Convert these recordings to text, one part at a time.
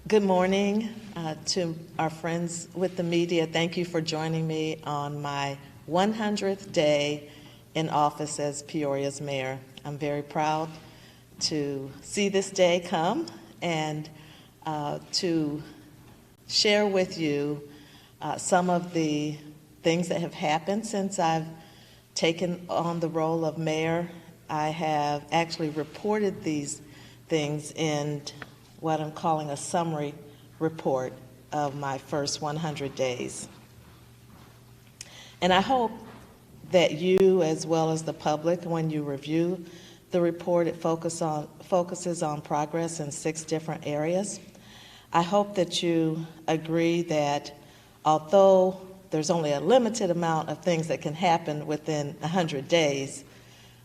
Good morning to our friends with the media. Thank you for joining me on my 100th day in office as Peoria's mayor. I'm very proud to see this day come and to share with you some of the things that have happened since I've taken on the role of mayor. I have actually reported these things in what I'm calling a summary report of my first 100 days. And I hope that you, as well as the public, when you review the report, it focuses on progress in 6 different areas. I hope that you agree that although there's only a limited amount of things that can happen within 100 days,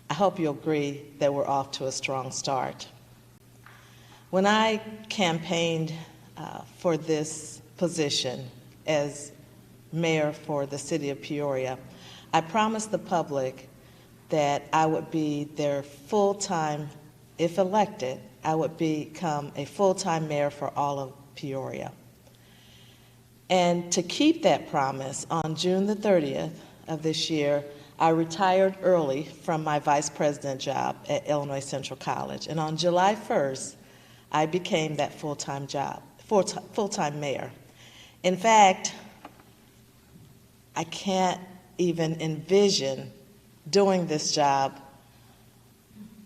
I hope you'll agree that we're off to a strong start. When I campaigned for this position as mayor for the city of Peoria, I promised the public that I would be their full-time, if elected, I would become a full-time mayor for all of Peoria. And to keep that promise, on June the 30th of this year, I retired early from my vice president job at Illinois Central College. And on July 1st, I became that full-time mayor. In fact, I can't even envision doing this job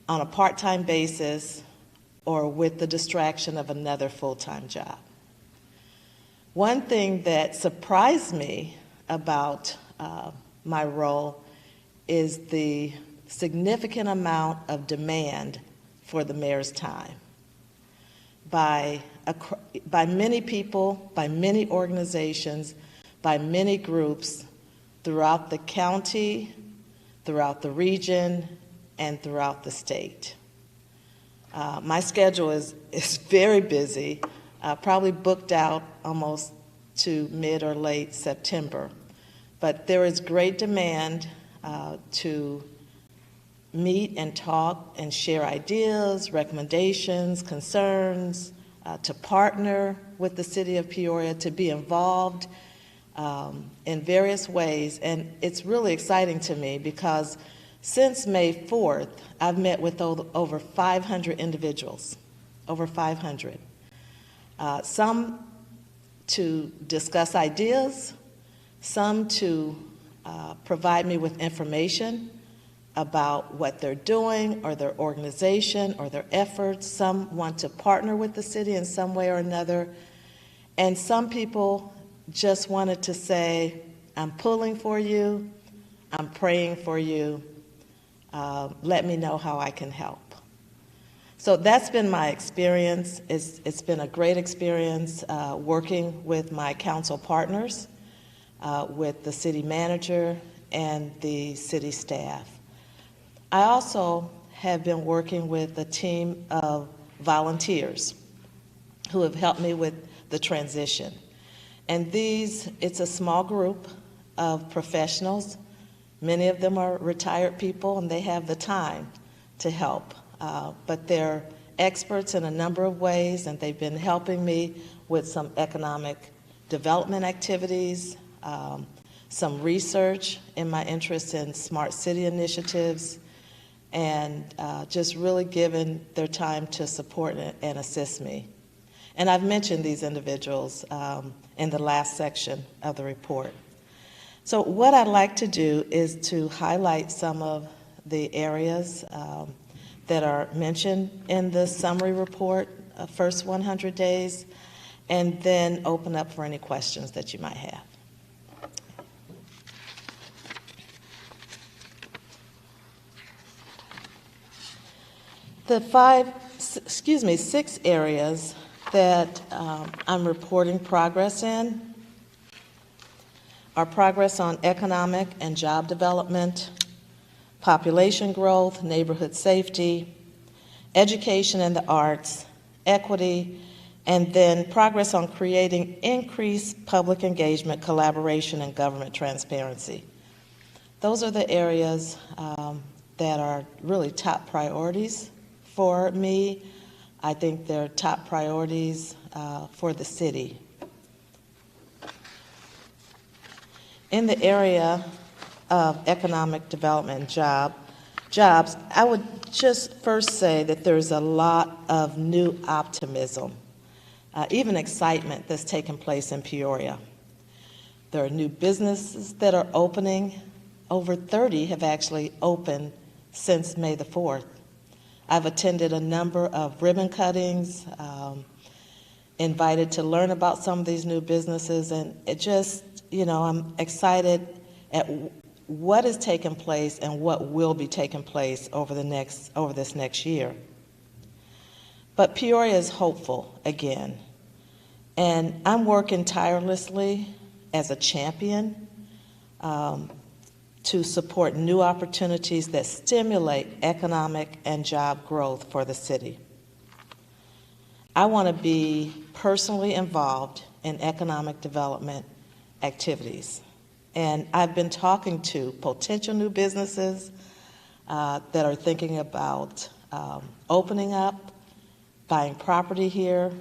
on a part-time basis or with the distraction of another full-time job. One thing that surprised me about my role is the significant amount of demand for the mayor's time by many people, by many organizations, by many groups throughout the county, throughout the region, and throughout the state. My schedule is very busy, probably booked out almost to mid or late September. But there is great demand to meet and talk and share ideas, recommendations, concerns, to partner with the city of Peoria, to be involved in various ways. And it's really exciting to me because since May 4th, I've met with over 500 individuals, over 500. Some to discuss ideas, some to provide me with information about what they're doing or their organization or their efforts. Some want to partner with the city in some way or another. And some people just wanted to say, I'm pulling for you, I'm praying for you, let me know how I can help. So that's been my experience. It's been a great experience working with my council partners, with the city manager and the city staff. I also have been working with a team of volunteers who have helped me with the transition. And it's a small group of professionals. Many of them are retired people and they have the time to help. But they're experts in a number of ways, and they've been helping me with some economic development activities, some research in my interest in smart city initiatives, and just really given their time to support and assist me. And I've mentioned these individuals in the last section of the report. So what I'd like to do is to highlight some of the areas that are mentioned in the summary report, first 100 days, and then open up for any questions that you might have. The 6 areas that I'm reporting progress in are progress on economic and job development, population growth, neighborhood safety, education and the arts, equity, and then progress on creating increased public engagement, collaboration, and government transparency. Those are the areas that are really top priorities for me. I think they're top priorities for the city. In the area of economic development and jobs, I would just first say that there's a lot of new optimism, even excitement that's taking place in Peoria. There are new businesses that are opening. Over 30 have actually opened since May the 4th. I've attended a number of ribbon cuttings, invited to learn about some of these new businesses, and it just, I'm excited at what is taking place and what will be taking place over this next year. But Peoria is hopeful again, and I'm working tirelessly as a champion to support new opportunities that stimulate economic and job growth for the city. I want to be personally involved in economic development activities. And I've been talking to potential new businesses that are thinking about opening up, buying property here,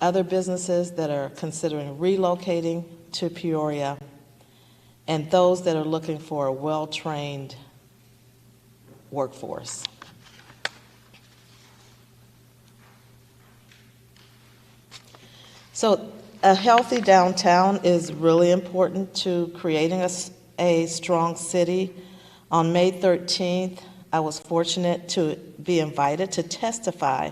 other businesses that are considering relocating to Peoria, and those that are looking for a well-trained workforce. So a healthy downtown is really important to creating a strong city. On May 13th, I was fortunate to be invited to testify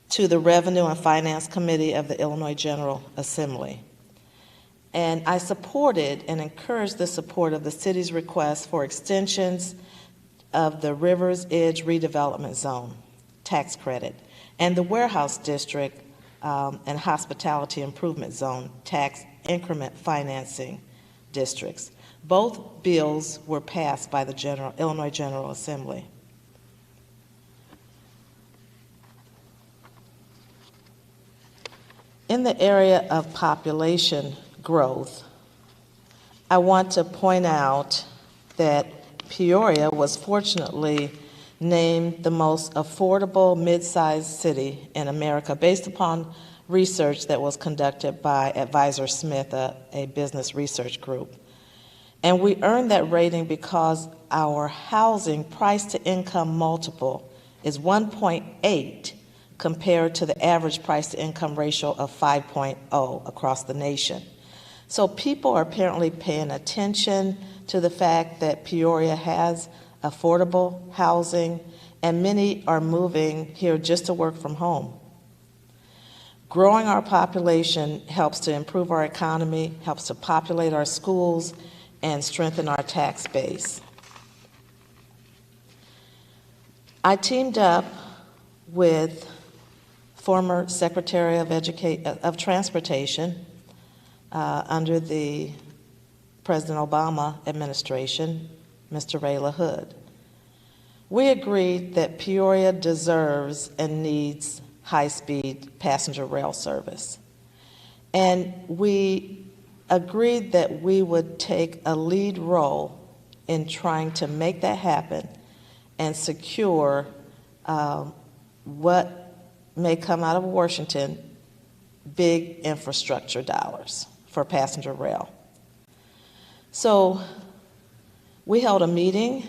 to the Revenue and Finance Committee of the Illinois General Assembly. And I supported and encouraged the support of the city's request for extensions of the Rivers Edge Redevelopment Zone tax credit and the Warehouse District and Hospitality Improvement Zone tax increment financing districts. Both bills were passed by the Illinois General Assembly. In the area of population growth, I want to point out that Peoria was fortunately named the most affordable mid-sized city in America based upon research that was conducted by Advisor Smith, a business research group. And we earned that rating because our housing price-to-income multiple is 1.8 compared to the average price-to-income ratio of 5.0 across the nation. So people are apparently paying attention to the fact that Peoria has affordable housing, and many are moving here just to work from home. Growing our population helps to improve our economy, helps to populate our schools, and strengthen our tax base. I teamed up with former Secretary of Transportation under the President Obama administration, Mr. Ray LaHood. We agreed that Peoria deserves and needs high-speed passenger rail service. And we agreed that we would take a lead role in trying to make that happen and secure what may come out of Washington, big infrastructure dollars for passenger rail. So we held a meeting,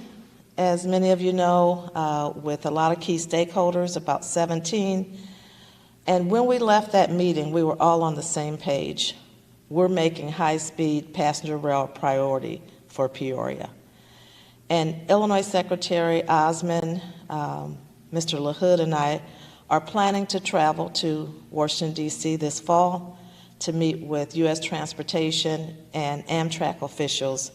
as many of you know, with a lot of key stakeholders, about 17. And when we left that meeting, we were all on the same page. We're making high-speed passenger rail a priority for Peoria. And Illinois Secretary Osmond, Mr. LaHood, and I are planning to travel to Washington, D.C. this fall to meet with U.S. Transportation and Amtrak officials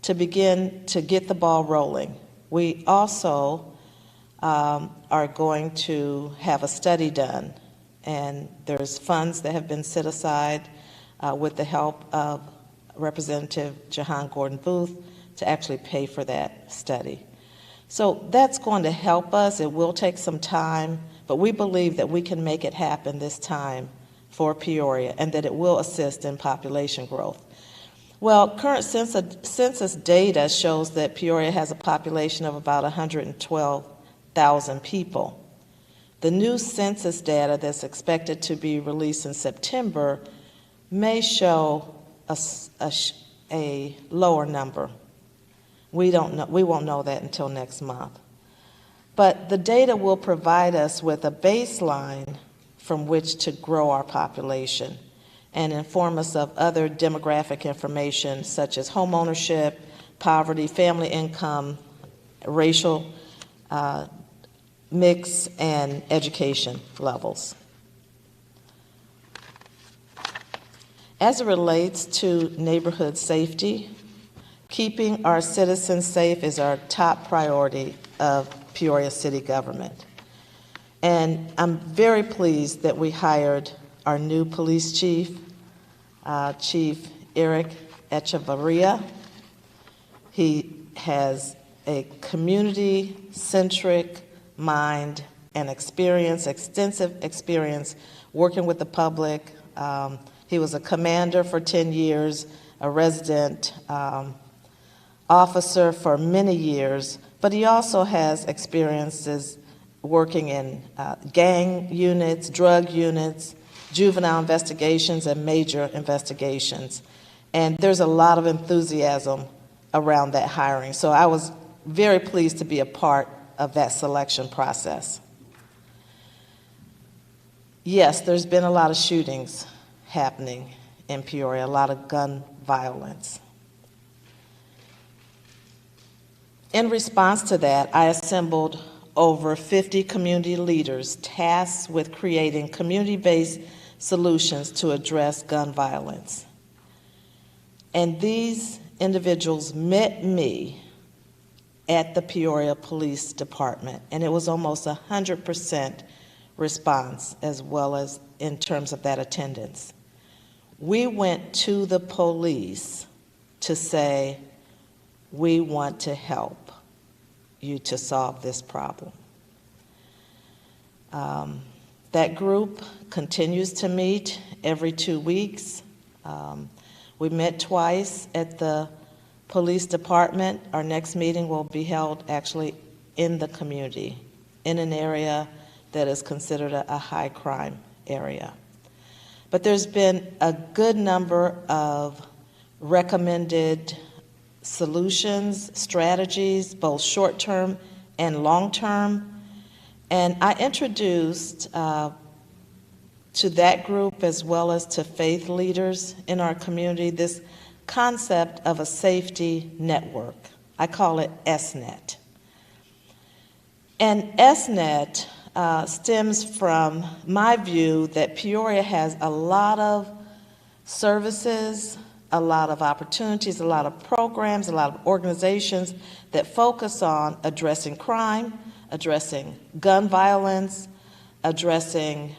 to begin to get the ball rolling. We also are going to have a study done, and there's funds that have been set aside with the help of Representative Jahan Gordon Booth to actually pay for that study. So that's going to help us. It will take some time, but we believe that we can make it happen this time for Peoria and that it will assist in population growth. Well, current census data shows that Peoria has a population of about 112,000 people. The new census data that's expected to be released in September may show a lower number. We won't know that until next month. But the data will provide us with a baseline from which to grow our population and inform us of other demographic information such as home ownership, poverty, family income, racial mix, and education levels. As it relates to neighborhood safety, keeping our citizens safe is our top priority of Peoria City government. And I'm very pleased that we hired our new police chief, Chief Eric Echevarria. He has a community-centric mind and experience, extensive experience working with the public. He was a commander for 10 years, a resident officer for many years, but he also has experiences working in gang units, drug units, juvenile investigations, and major investigations. And there's a lot of enthusiasm around that hiring. So I was very pleased to be a part of that selection process. Yes, there's been a lot of shootings happening in Peoria, a lot of gun violence. In response to that, I assembled over 50 community leaders tasked with creating community-based solutions to address gun violence. And these individuals met me at the Peoria Police Department, and it was almost 100% response, as well as in terms of that attendance. We went to the police to say, we want to help you to solve this problem. That group continues to meet every 2 weeks. We met twice at the police department. Our next meeting will be held actually in the community, in an area that is considered a high crime area. But there's been a good number of recommended solutions, strategies, both short-term and long-term. And I introduced to that group, as well as to faith leaders in our community, this concept of a safety network. I call it SNET. And SNET stems from my view that Peoria has a lot of services, a lot of opportunities, a lot of programs, a lot of organizations that focus on addressing crime, addressing gun violence, addressing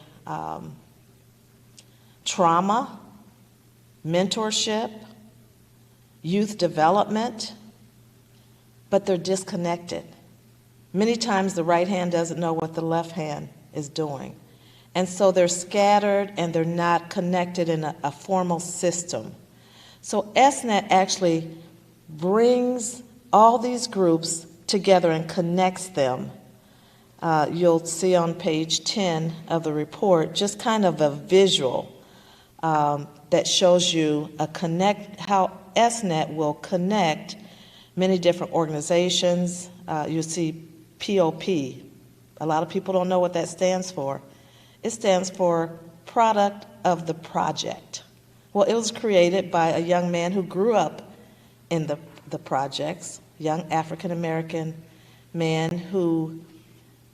trauma, mentorship, youth development, but they're disconnected. Many times the right hand doesn't know what the left hand is doing. And so they're scattered and they're not connected in a formal system. So SNET actually brings all these groups together and connects them. You'll see on page 10 of the report just kind of a visual that shows you how SNET will connect many different organizations. You see POP. A lot of people don't know what that stands for. It stands for Product of the Project. Well, it was created by a young man who grew up in the projects, young African-American man who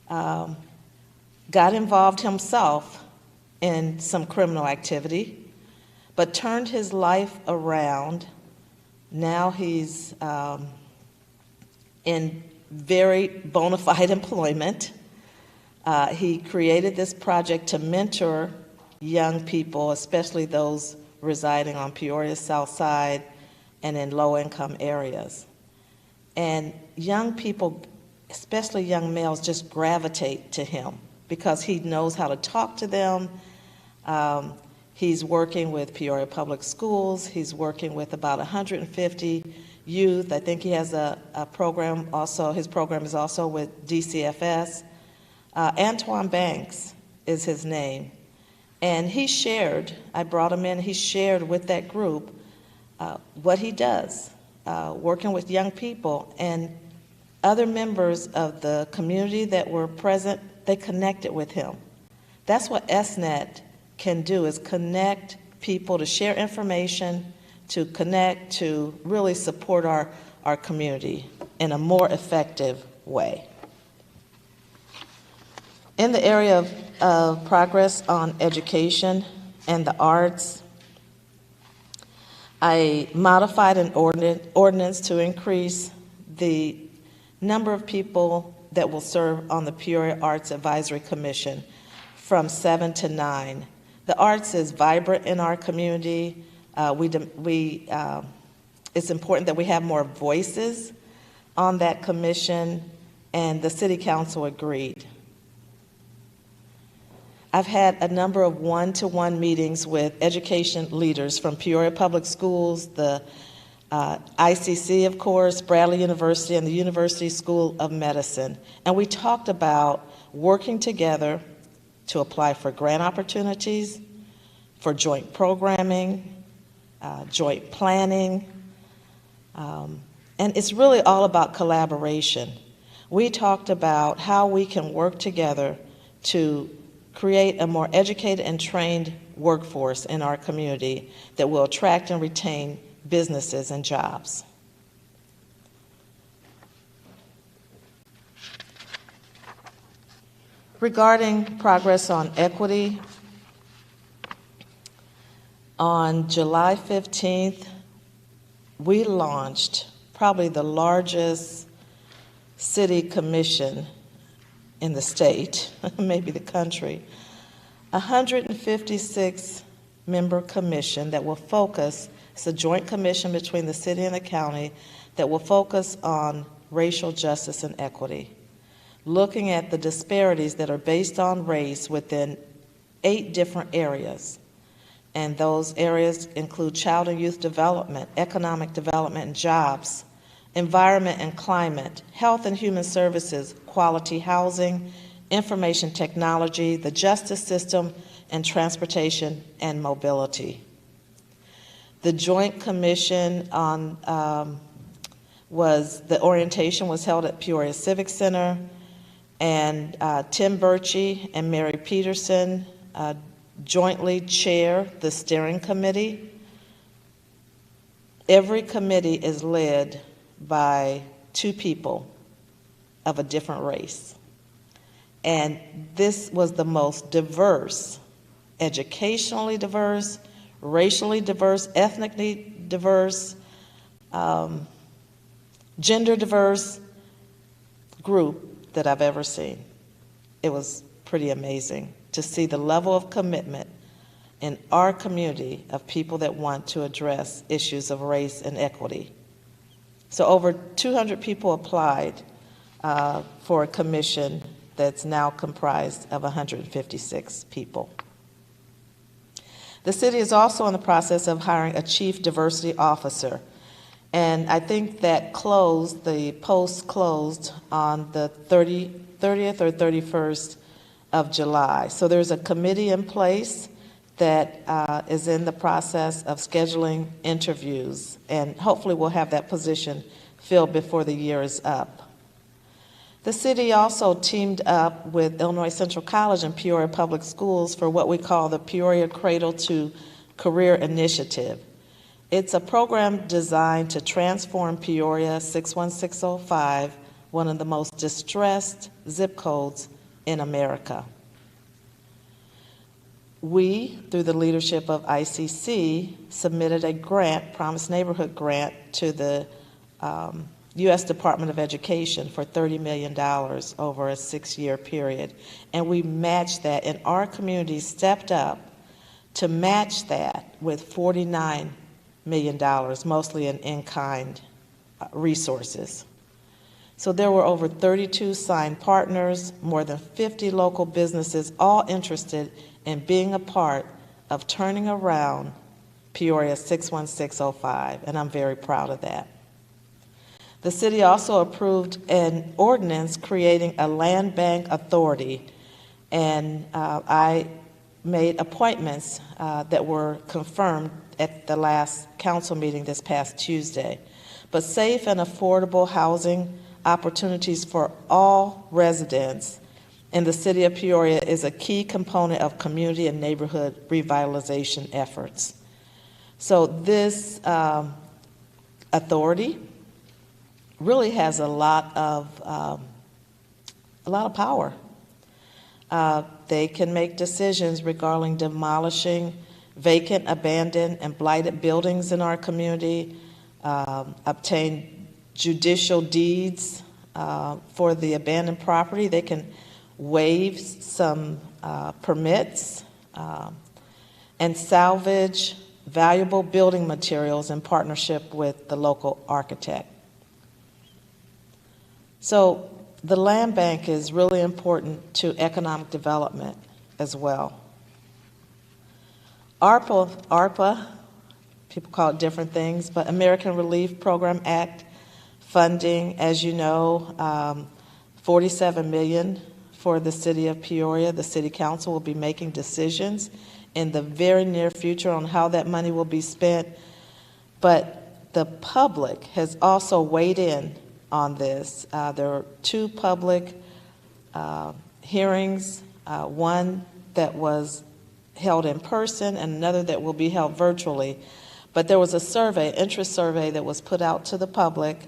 got involved himself in some criminal activity, but turned his life around. Now he's in very bona fide employment. He created this project to mentor young people, especially those residing on Peoria's South Side and in low-income areas. And young people, especially young males, just gravitate to him because he knows how to talk to them. He's working with Peoria Public Schools. He's working with about 150 youth. I think he has a program also. His program is also with DCFS. Antoine Banks is his name. And he shared, I brought him in, he shared with that group what he does, working with young people. And other members of the community that were present, they connected with him. That's what SNET can do, is connect people to share information, to connect, to really support our community in a more effective way. In the area of progress on education and the arts, I modified an ordinance to increase the number of people that will serve on the Peoria Arts Advisory Commission from 7 to 9. The arts is vibrant in our community. It's important that we have more voices on that commission, and the City Council agreed. I've had a number of one-to-one meetings with education leaders from Peoria Public Schools, the ICC, of course, Bradley University, and the University School of Medicine. And we talked about working together to apply for grant opportunities, for joint programming, joint planning. And it's really all about collaboration. We talked about how we can work together to create a more educated and trained workforce in our community that will attract and retain businesses and jobs. Regarding progress on equity, on July 15th, we launched probably the largest city commission in the state, maybe the country, 156-member commission that will focus, it's a joint commission between the city and the county that will focus on racial justice and equity, looking at the disparities that are based on race within 8 different areas. And those areas include child and youth development, economic development and jobs, environment and climate, health and human services, quality housing, information technology, the justice system, and transportation and mobility. The Joint Commission on the orientation was held at Peoria Civic Center, and Tim Birchie and Mary Peterson jointly chair the steering committee. Every committee is led by 2 people of a different race. And this was the most diverse, educationally diverse, racially diverse, ethnically diverse, gender diverse group that I've ever seen. It was pretty amazing to see the level of commitment in our community of people that want to address issues of race and equity. So over 200 people applied for a commission that's now comprised of 156 people. The city is also in the process of hiring a chief diversity officer. And I think that the post closed on the 30th or 31st of July. So there's a committee in place that is in the process of scheduling interviews, and hopefully we'll have that position filled before the year is up. The city also teamed up with Illinois Central College and Peoria Public Schools for what we call the Peoria Cradle to Career Initiative. It's a program designed to transform Peoria 61605, one of the most distressed zip codes in America. We, through the leadership of ICC, submitted a grant, Promised Neighborhood grant, to the U.S. Department of Education for $30 million over a 6-year period. And we matched that, and our community stepped up to match that with $49 million, mostly in-kind resources. So there were over 32 signed partners, more than 50 local businesses, all interested in being a part of turning around Peoria 61605, and I'm very proud of that. The city also approved an ordinance creating a land bank authority, and I made appointments that were confirmed at the last council meeting this past Tuesday. But safe and affordable housing opportunities for all residents in the city of Peoria is a key component of community and neighborhood revitalization efforts. So this authority really has a lot of power. They can make decisions regarding demolishing vacant, abandoned, and blighted buildings in our community, obtain judicial deeds for the abandoned property. They can waive some permits and salvage valuable building materials in partnership with the local architect. So the land bank is really important to economic development as well. ARPA, people call it different things, but American Relief Program Act funding, as you know, $47 million for the city of Peoria. The city council will be making decisions in the very near future on how that money will be spent. But the public has also weighed in on this. There are two public hearings, one that was held in person and another that will be held virtually. But there was a survey, interest survey, that was put out to the public.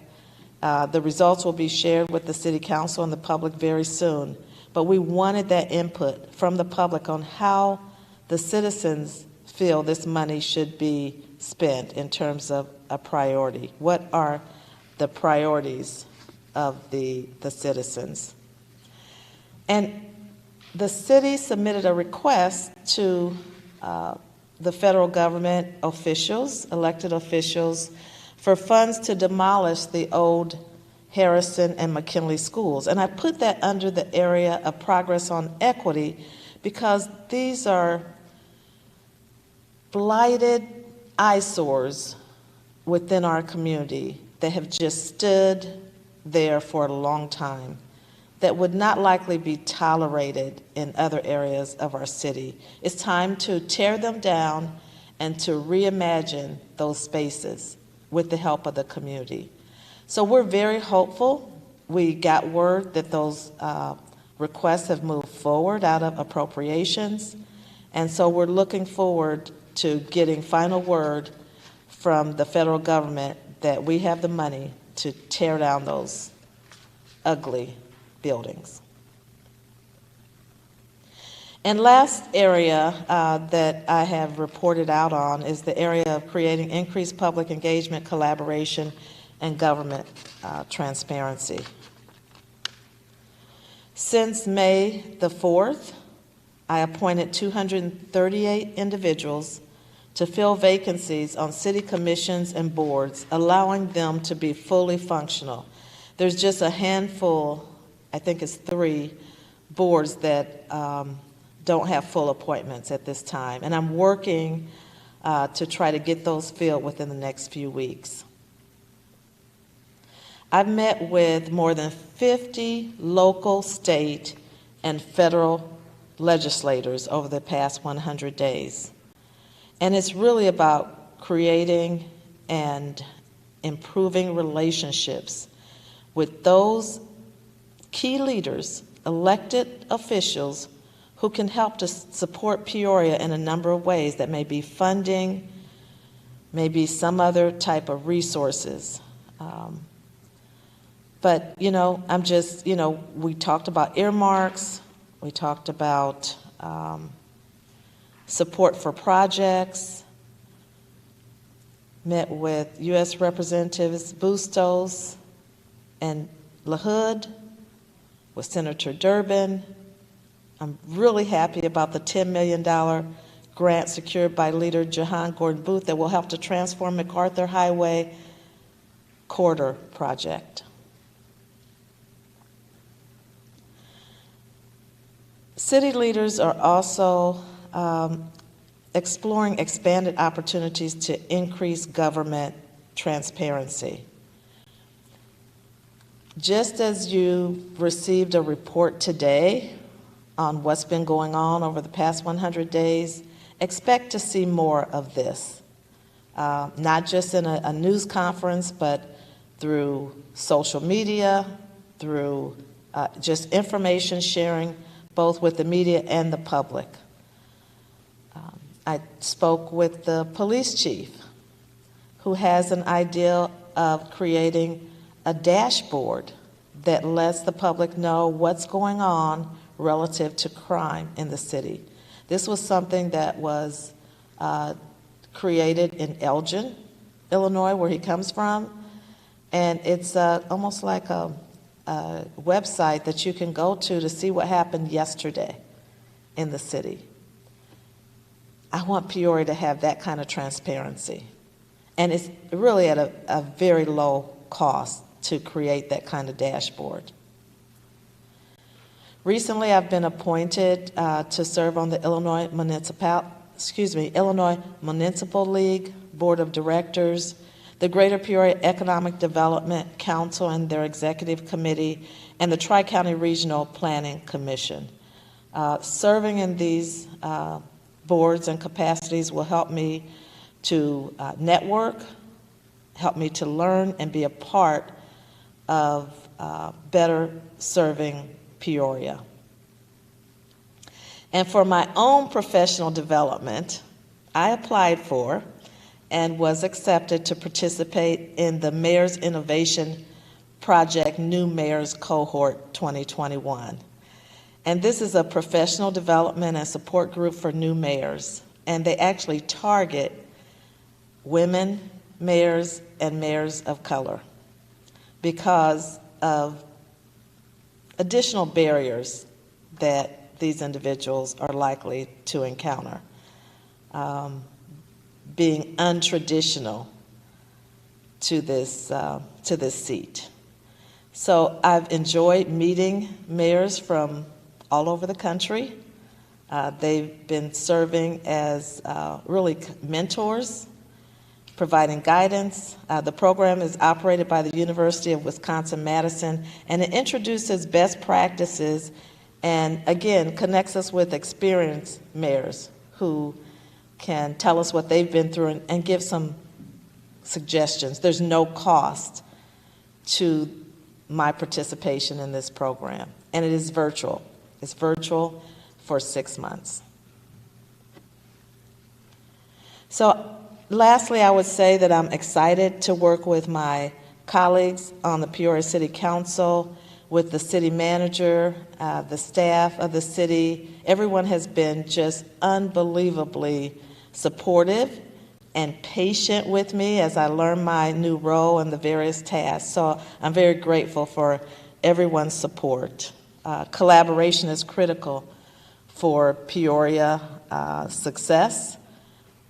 The results will be shared with the city council and the public very soon. But we wanted that input from the public on how the citizens feel this money should be spent in terms of a priority. What are the priorities of the citizens? And the city submitted a request to the federal government officials, elected officials, for funds to demolish the old Harrison and McKinley schools. And I put that under the area of progress on equity because these are blighted eyesores within our community that have just stood there for a long time, that would not likely be tolerated in other areas of our city. It's time to tear them down and to reimagine those spaces with the help of the community. So we're very hopeful. We got word that those requests have moved forward out of appropriations, and so we're looking forward to getting final word from the federal government that we have the money to tear down those ugly buildings. And last area that I have reported out on is the area of creating increased public engagement, collaboration, and government transparency. Since May the 4th, I appointed 238 individuals to fill vacancies on city commissions and boards, allowing them to be fully functional. There's just a handful, I think it's 3 boards that don't have full appointments at this time. And I'm working to try to get those filled within the next few weeks. I've met with more than 50 local, state, and federal legislators over the past 100 days. And it's really about creating and improving relationships with those key leaders, elected officials, who can help to support Peoria in a number of ways. That may be funding, maybe some other type of resources. But, you know, I'm just, you know, we talked about earmarks, we talked about support for projects, met with U.S. Representatives Bustos and LaHood, with Senator Durbin. I'm really happy about the $10 million grant secured by leader Jahan Gordon Booth that will help to transform MacArthur Highway corridor project. City leaders are also exploring expanded opportunities to increase government transparency. Just as you received a report today on what's been going on over the past 100 days, expect to see more of this, not just in a news conference, but through social media, through just information sharing, both with the media and the public. I spoke with the police chief, who has an idea of creating a dashboard that lets the public know what's going on relative to crime in the city. This was something that was created in Elgin, Illinois, where he comes from, and it's almost like a website that you can go to see what happened yesterday in the city. I want Peoria to have that kind of transparency, and it's really at a very low cost to create that kind of dashboard. Recently, I've been appointed to serve on the Illinois Municipal League Board of Directors, the Greater Peoria Economic Development Council and their executive committee, and the Tri-County Regional Planning Commission. Serving in these boards and capacities will help me to network, help me to learn and be a part of better serving Peoria. And for my own professional development, I applied for and was accepted to participate in the Mayor's Innovation Project New Mayors Cohort 2021. And this is a professional development and support group for new mayors. And they actually target women mayors and mayors of color because of additional barriers that these individuals are likely to encounter, being untraditional to this seat. So I've enjoyed meeting mayors from all over the country. They've been serving as really mentors, providing guidance. The program is operated by the University of Wisconsin-Madison, and it introduces best practices and, again, connects us with experienced mayors who can tell us what they've been through and give some suggestions. There's no cost to my participation in this program, and it is virtual. It's virtual for 6 months. So, lastly, I would say that I'm excited to work with my colleagues on the Peoria City Council, with the city manager, the staff of the city. Everyone has been just unbelievably supportive and patient with me as I learn my new role and the various tasks. So I'm very grateful for everyone's support. Collaboration is critical for Peoria success,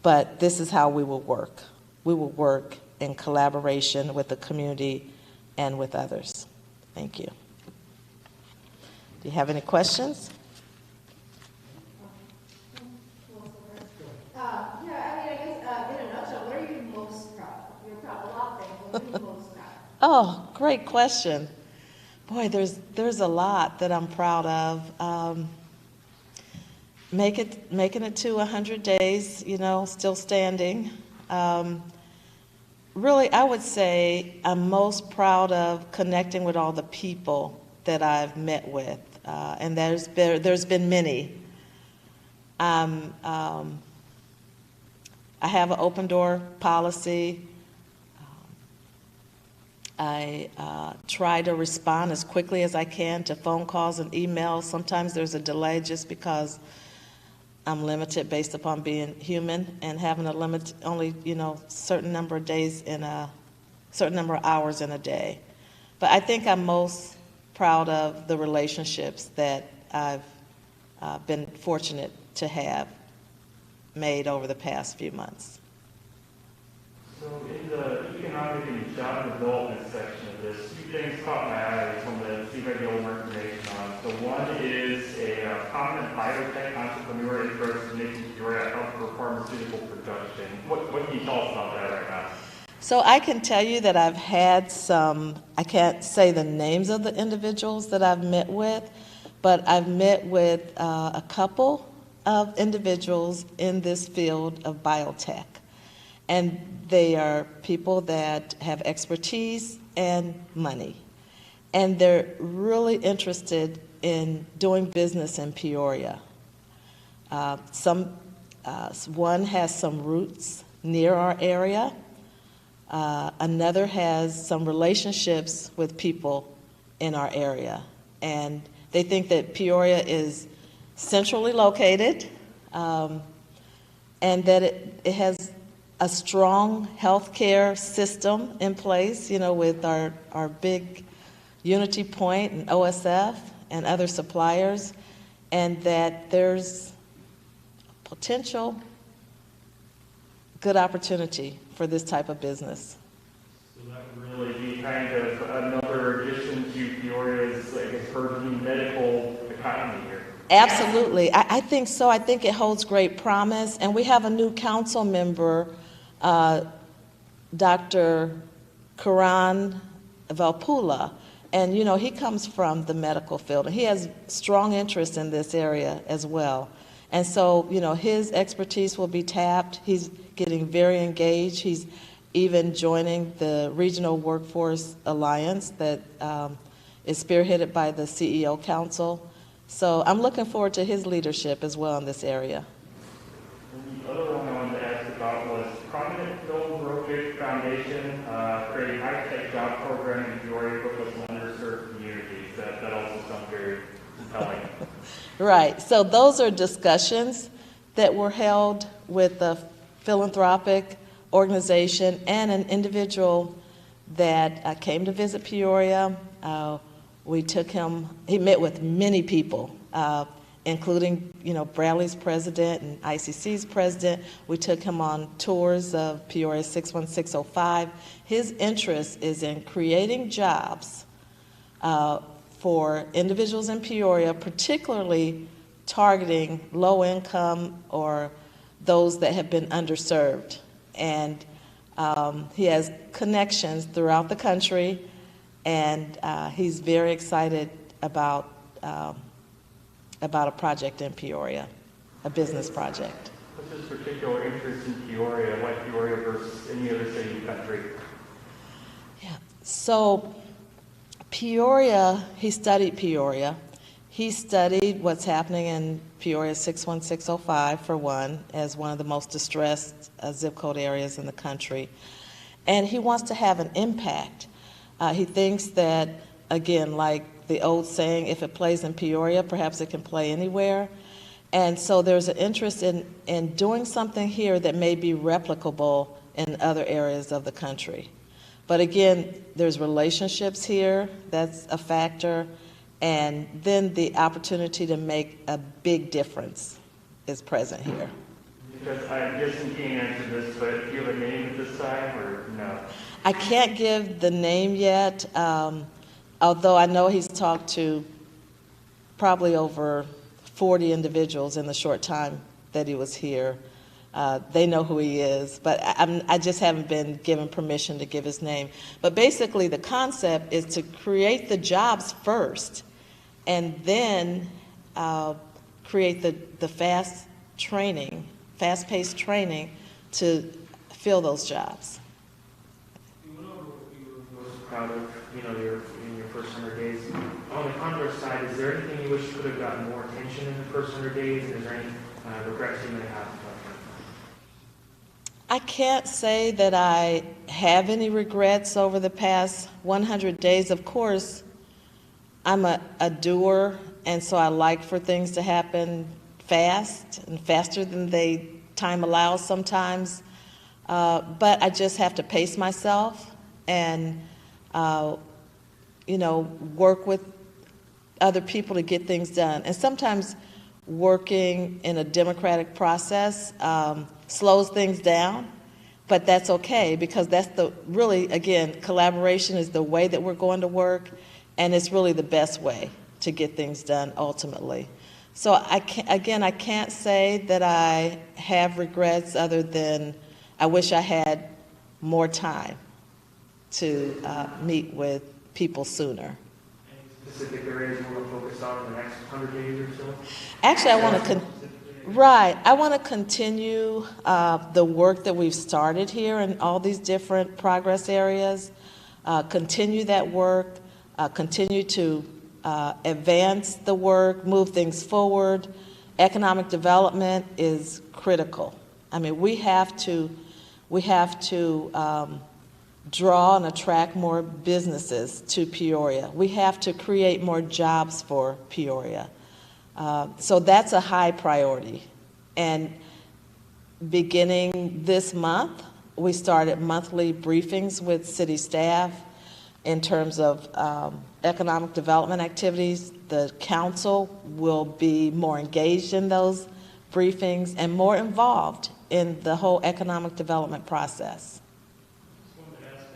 but this is how we will work. We will work in collaboration with the community and with others. Thank you. Do you have any questions? Oh, great question. Boy, there's a lot that I'm proud of. Making it to 100 days, still standing. Really, I would say I'm most proud of connecting with all the people that I've met with, and there's been many. I have an open door policy. I try to respond as quickly as I can to phone calls and emails. Sometimes there's a delay just because I'm limited based upon being human and having a limit, only, certain number of days in a certain number of hours in a day. But I think I'm most proud of the relationships that I've been fortunate to have made over the past few months. So in the economic and job development section of this, two things caught my eye. I just wanted to see if I get more information on. So one is a prominent biotech entrepreneur interested in making Peoria a hub for pharmaceutical production. What can you tell us about that right now? So I can tell you that I've had some, I can't say the names of the individuals that I've met with, but I've met with a couple of individuals in this field of biotech. And they are people that have expertise and money. And they're really interested in doing business in Peoria. One has some roots near our area. Another has some relationships with people in our area. And they think that Peoria is centrally located, and that it has a strong healthcare system in place, you know, with our big Unity Point and OSF and other suppliers, and that there's potential good opportunity for this type of business. So that would really be kind of another addition to Peoria's, I guess, burgeoning medical economy here. Absolutely. I think so. I think it holds great promise. And we have a new council member, Dr. Karan Valpula. And, you know, he comes from the medical field, and he has strong interest in this area as well. And so, you know, his expertise will be tapped. He's getting very engaged. He's even joining the Regional Workforce Alliance that is spearheaded by the CEO Council. So I'm looking forward to his leadership as well in this area. And the other one I wanted to ask about was Prominent Philanthropic Foundation creating high-tech job program in Peoria focused on underserved communities. That also sounds very compelling. Right. So those are discussions that were held with a philanthropic organization and an individual that came to visit Peoria. We took him, he met with many people, including, you know, Bradley's president and ICC's president. We took him on tours of Peoria 61605. His interest is in creating jobs for individuals in Peoria, particularly targeting low income or those that have been underserved. And he has connections throughout the country, and he's very excited about a project in Peoria, a business project. What's his particular interest in Peoria? Why Peoria versus any other city in the country? Yeah. So Peoria, he studied Peoria. He studied what's happening in Peoria 61605, for one, as one of the most distressed zip code areas in the country. And he wants to have an impact. He thinks that, again, like the old saying, if it plays in Peoria, perhaps it can play anywhere. And so there's an interest in doing something here that may be replicable in other areas of the country. But again, there's relationships here, that's a factor, and then the opportunity to make a big difference is present here. Because I'm guessing you can't answer this, but do you have a name at this time, or no? I can't give the name yet, although I know he's talked to probably over 40 individuals in the short time that he was here. They know who he is, but I just haven't been given permission to give his name. But basically the concept is to create the jobs first, and then create the fast-paced training to fill those jobs. You went over what you were most proud of, you know, in your first 100 days. On the converse side, is there anything you wish could have gotten more attention in the first 100 days? And is there any regrets you may have? I can't say that I have any regrets over the past 100 days. Of course, I'm a doer, and so I like for things to happen fast and faster than time allows sometimes. But I just have to pace myself and, you know, work with other people to get things done. And sometimes working in a democratic process slows things down, but that's okay, because that's really, again, collaboration is the way that we're going to work, and it's really the best way to get things done ultimately. So I can't say that I have regrets other than I wish I had more time to meet with people sooner. Any specific areas you want to focus on in the next 100 days or so? Actually, I want to continue the work that we've started here in all these different progress areas, continue that work, continue to advance the work, move things forward. Economic development is critical. I mean, we have to draw and attract more businesses to Peoria. We have to create more jobs for Peoria. So that's a high priority. And beginning this month, we started monthly briefings with city staff in terms of economic development activities. The council will be more engaged in those briefings and more involved in the whole economic development process.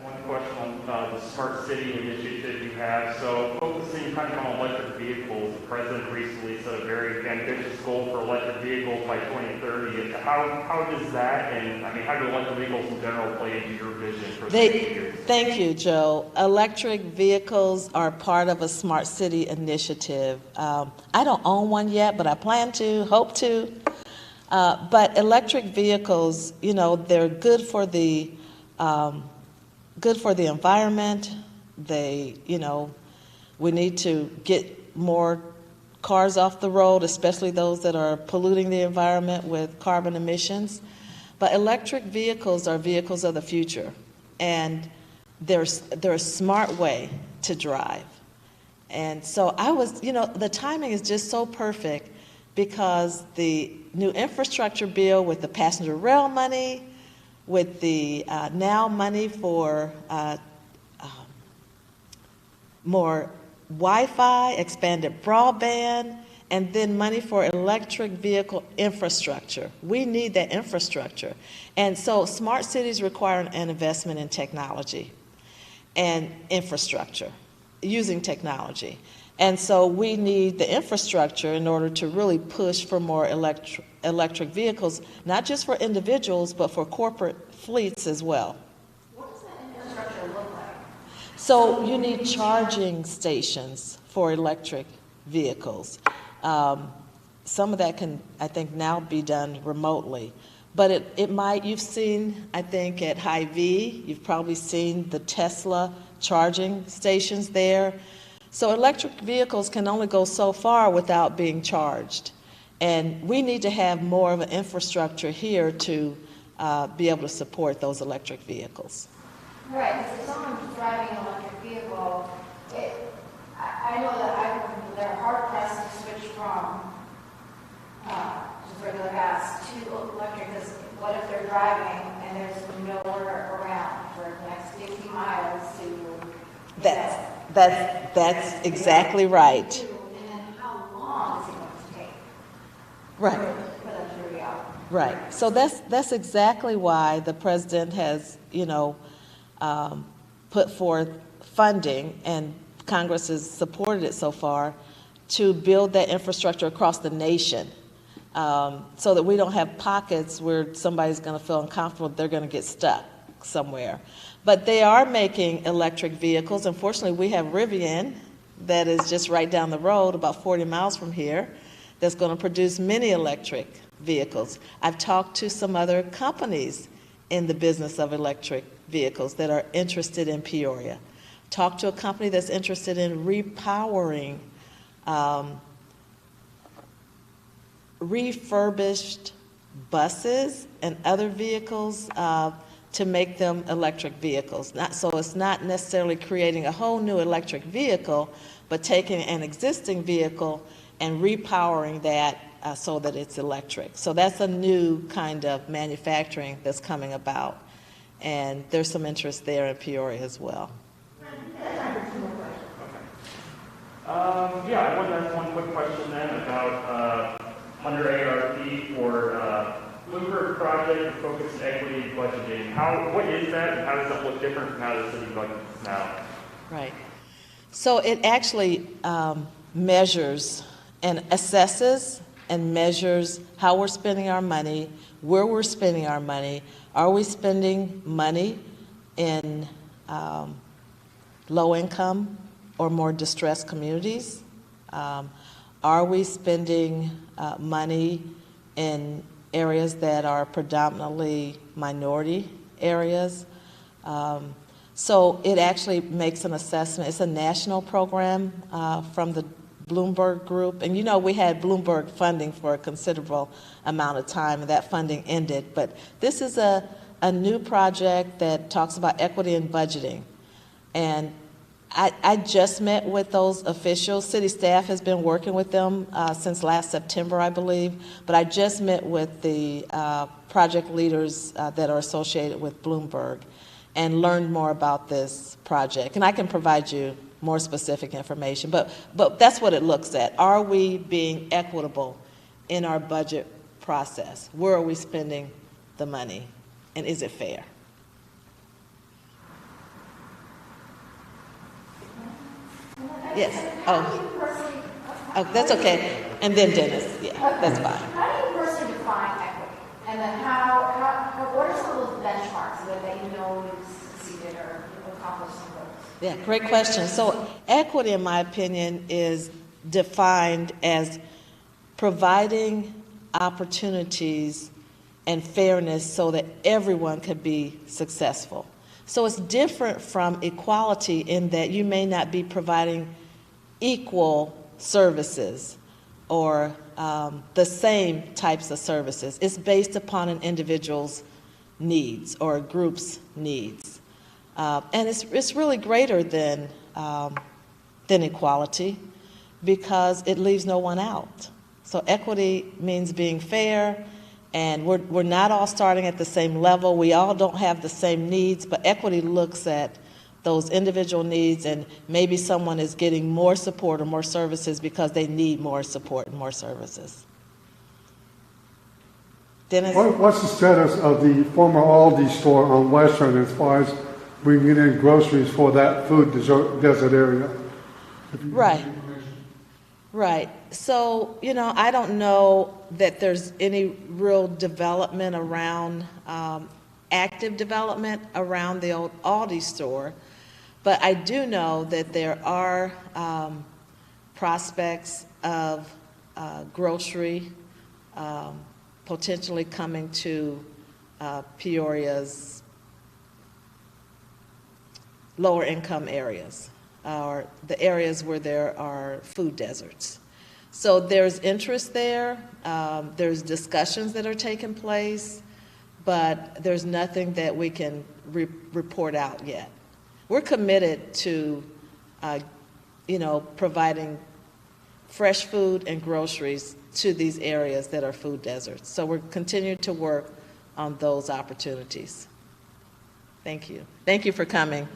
One question on the smart city initiative you have. So focusing kind of on electric vehicles, the president recently set a very ambitious goal for electric vehicles by 2030. How does that, and I mean, how do electric vehicles in general play into your vision for the next years? Thank you, Joe. Electric vehicles are part of a smart city initiative. I don't own one yet, but I plan to, hope to. But electric vehicles, you know, they're good for the environment. They, you know, we need to get more cars off the road, especially those that are polluting the environment with carbon emissions. But electric vehicles are vehicles of the future, and they're a smart way to drive. And so you know, the timing is just so perfect because the new infrastructure bill with the passenger rail money, with the now money for more Wi-Fi, expanded broadband, and then money for electric vehicle infrastructure. We need that infrastructure. And so smart cities require an investment in technology and infrastructure, using technology. And so we need the infrastructure in order to really push for more electric vehicles, not just for individuals, but for corporate fleets as well. What does that infrastructure look like? So you need charging stations for electric vehicles. Some of that can, I think, now be done remotely. But it might, you've seen, I think, at Hy-Vee, you've probably seen the Tesla charging stations there. So electric vehicles can only go so far without being charged. And we need to have more of an infrastructure here to be able to support those electric vehicles. Right, because if someone's driving an electric vehicle, I know that they're hard pressed to switch from just regular gas to electric, because what if they're driving and there's nowhere around for the next 50 miles to... That's exactly right. And then how long is it going to take? Right. For them to react? Right. So that's exactly why the president has, you know, put forth funding, and Congress has supported it so far, to build that infrastructure across the nation, so that we don't have pockets where somebody's going to feel uncomfortable, they're going to get stuck somewhere. But they are making electric vehicles. Unfortunately, we have Rivian that is just right down the road, about 40 miles from here, that's going to produce many electric vehicles. I've talked to some other companies in the business of electric vehicles that are interested in Peoria. Talked to a company that's interested in repowering refurbished buses and other vehicles to make them electric vehicles. So it's not necessarily creating a whole new electric vehicle, but taking an existing vehicle and repowering that so that it's electric. So that's a new kind of manufacturing that's coming about. And there's some interest there in Peoria as well. Yeah, I wanted to ask one quick question then about under ARP for Bloomberg project for focused equity budgeting. What is that, and how does that look different from how the city budgets now? Right. So it actually measures and assesses and measures how we're spending our money, where we're spending our money. Are we spending money in low-income or more distressed communities? Are we spending money in areas that are predominantly minority areas? So it actually makes an assessment. It's a national program from the Bloomberg Group. And you know, we had Bloomberg funding for a considerable amount of time, and that funding ended. But this is a new project that talks about equity in budgeting. And I just met with those officials. City staff has been working with them since last September, I believe. But I just met with the project leaders that are associated with Bloomberg and learned more about this project. And I can provide you more specific information. But that's what it looks at. Are we being equitable in our budget process? Where are we spending the money? And is it fair? Yes. Oh, that's okay. And then Dennis. Yeah, that's fine. How do you personally define equity? And then what are some of those benchmarks that you know you've succeeded or accomplished some goals? Yeah, great question. So equity, in my opinion, is defined as providing opportunities and fairness so that everyone could be successful. So it's different from equality in that you may not be providing equal services or the same types of services. It's based upon an individual's needs or a group's needs. And it's really greater than equality because it leaves no one out. So equity means being fair, and we're not all starting at the same level. We all don't have the same needs, but equity looks at those individual needs, and maybe someone is getting more support or more services because they need more support and more services. Dennis? What's the status of the former Aldi store on Western as far as bringing in groceries for that food desert area? Right. Right. So, you know, I don't know that there's any real development around, active development around the old Aldi store, but I do know that there are prospects of grocery potentially coming to Peoria's lower income areas, or the areas where there are food deserts. So there's interest there, there's discussions that are taking place, but there's nothing that we can report out yet. We're committed to, providing fresh food and groceries to these areas that are food deserts. So we're continuing to work on those opportunities. Thank you. Thank you for coming.